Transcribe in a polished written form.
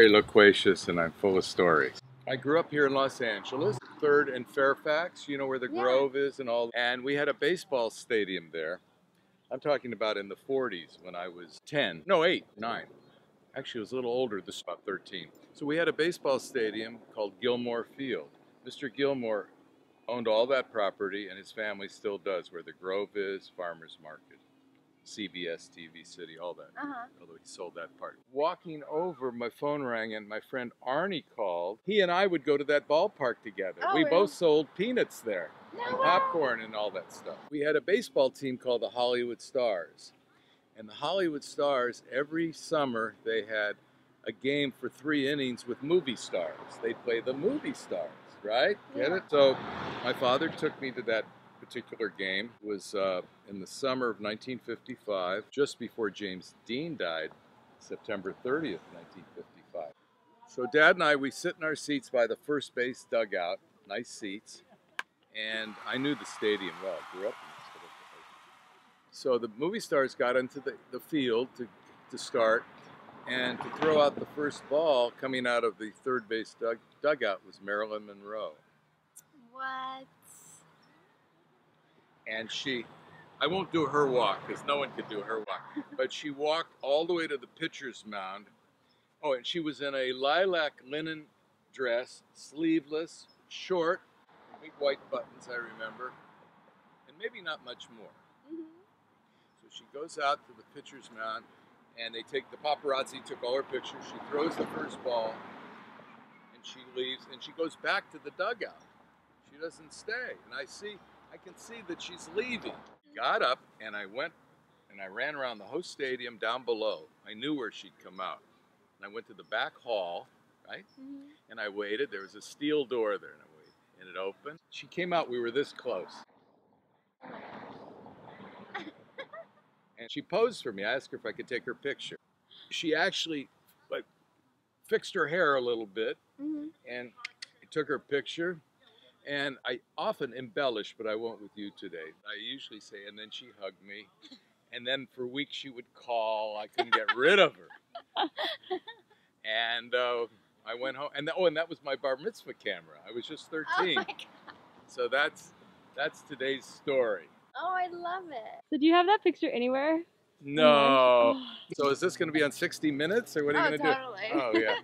very loquacious and I'm full of stories. I grew up here in Los Angeles, 3rd and Fairfax, you know where the Grove is and all. And we had a baseball stadium there. I'm talking about in the 40s when I was 10. No, 8, 9. Actually, I was a little older, this is about 13. So we had a baseball stadium called Gilmore Field. Mr. Gilmore owned all that property, and his family still does, where the Grove is, Farmers Market, CBS, TV City, all that. Although he sold that part. Walking over, my phone rang, and my friend Arnie called. He and I would go to that ballpark together. We both sold peanuts there, and popcorn and all that stuff. We had a baseball team called the Hollywood Stars. And the Hollywood Stars, every summer, they had a game for 3 innings with movie stars. They'd play the movie stars, right? Get it? So my father took me to that particular game. It was in the summer of 1955, just before James Dean died, September 30th, 1955. So Dad and I, we sit in our seats by the first base dugout, nice seats, and I knew the stadium well, grew up in it. So the movie stars got into the field to start, and to throw out the first ball coming out of the third base dugout was Marilyn Monroe. What? And I won't do her walk because no one could do her walk, but she walked all the way to the pitcher's mound. Oh, and she was in a lilac linen dress, sleeveless, short, big white buttons, I remember, and maybe not much more. She goes out to the pitcher's mound, and the paparazzi took all her pictures. She throws the first ball, and she leaves, and she goes back to the dugout. She doesn't stay, and I can see that she's leaving. Got up, and I went, and I ran around the whole stadium down below. I knew where she'd come out. And I went to the back hall, right? And I waited. There was a steel door there, and I waited, and it opened. She came out. We were this close. And she posed for me. I asked her if I could take her picture. She actually fixed her hair a little bit, and I took her picture. And I often embellish, but I won't with you today. I usually say, and then she hugged me. And then for weeks she would call. I couldn't get rid of her. And I went home. And that was my bar mitzvah camera. I was just 13. Oh my God. So that's today's story. Oh, I love it. So do you have that picture anywhere? No. So is this going to be on 60 Minutes, or what are you going to Totally. do? Oh, yeah.